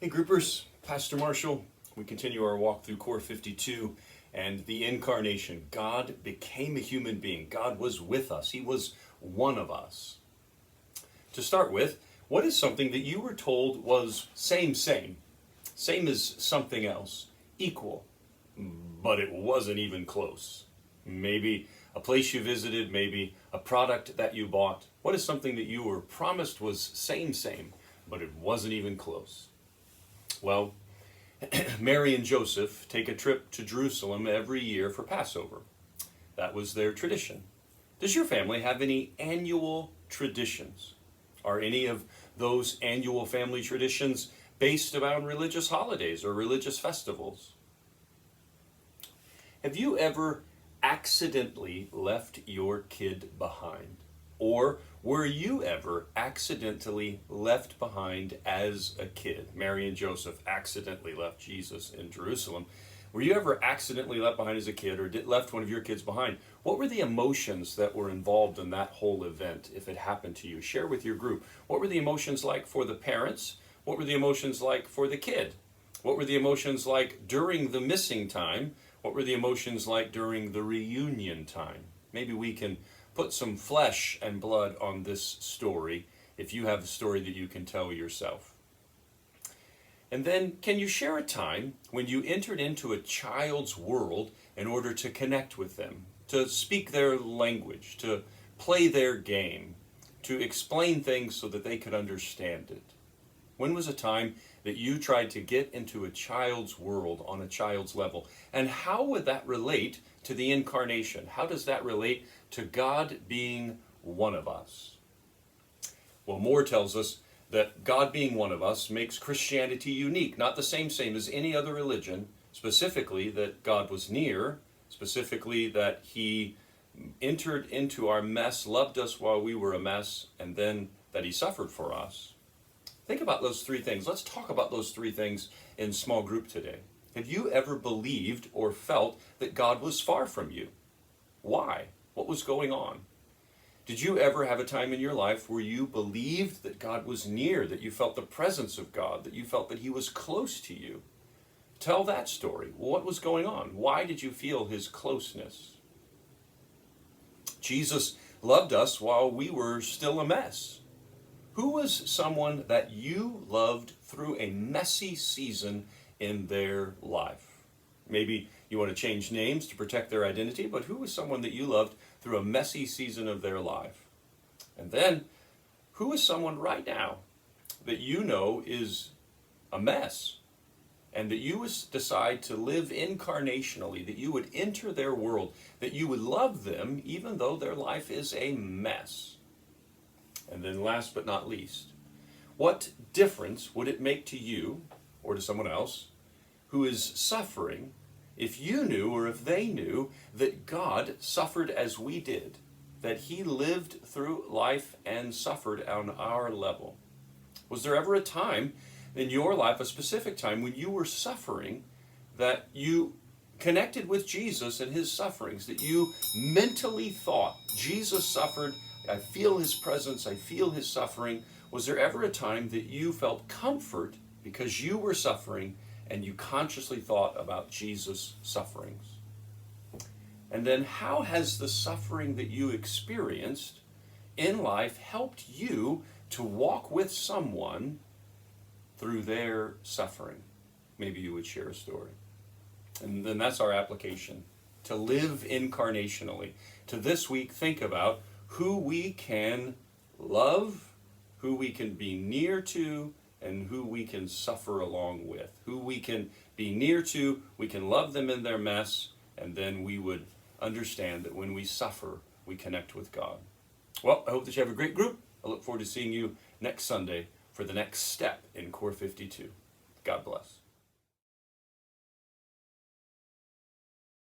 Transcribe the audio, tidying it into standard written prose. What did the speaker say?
Hey groupers, Pastor Marshall. We continue our walk through Core 52 and the Incarnation. God became a human being. God was with us. He was one of us. To start with, what is something that you were told was same as something else, equal, but it wasn't even close? Maybe a place you visited, maybe a product that you bought. What is something that you were promised was same, but it wasn't even close? Well, Mary and Joseph take a trip to Jerusalem every year for Passover. That was their tradition. Does your family have any annual traditions? Are any of those annual family traditions based around religious holidays or religious festivals? Have you ever accidentally left your kid behind? Or were you ever accidentally left behind as a kid? Mary and Joseph accidentally left Jesus in Jerusalem. Were you ever accidentally left behind as a kid, or left one of your kids behind? What were the emotions that were involved in that whole event if it happened to you? Share with your group. What were the emotions like for the parents? What were the emotions like for the kid? What were the emotions like during the missing time? What were the emotions like during the reunion time? Maybe we can put some flesh and blood on this story if you have a story that you can tell yourself. And then, can you share a time when you entered into a child's world in order to connect with them, to speak their language, to play their game, to explain things so that they could understand it? When was a time that you tried to get into a child's world on a child's level? And how would that relate to the Incarnation? How does that relate to God being one of us? Well, Moore tells us that God being one of us makes Christianity unique, not the same as any other religion, specifically that God was near, specifically that He entered into our mess, loved us while we were a mess, and then that He suffered for us. Think about those three things. Let's talk about those three things in small group today. Have you ever believed or felt that God was far from you? Why? What was going on? Did you ever have a time in your life where you believed that God was near, that you felt the presence of God, that you felt that He was close to you? Tell that story. What was going on? Why did you feel His closeness? Jesus loved us while we were still a mess. Who was someone that you loved through a messy season in their life? Maybe you want to change names to protect their identity, but who was someone that you loved through a messy season of their life? And then, who is someone right now that you know is a mess, and that you would decide to live incarnationally, that you would enter their world, that you would love them even though their life is a mess? And then last but not least, what difference would it make to you or to someone else who is suffering if you knew or if they knew that God suffered as we did, that He lived through life and suffered on our level? Was there ever a time in your life, a specific time, when you were suffering, that you connected with Jesus and His sufferings, that you mentally thought, Jesus suffered, I feel His presence, I feel His suffering? Was there ever a time that you felt comfort because you were suffering and you consciously thought about Jesus' sufferings? And then how has the suffering that you experienced in life helped you to walk with someone through their suffering? Maybe you would share a story. And then that's our application, to live incarnationally. To this week, think about who we can love, who we can be near to, and who we can suffer along with. Who we can be near to, we can love them in their mess, and then we would understand that when we suffer, we connect with God. Well, I hope that you have a great group. I look forward to seeing you next Sunday for the next step in Core 52. God bless.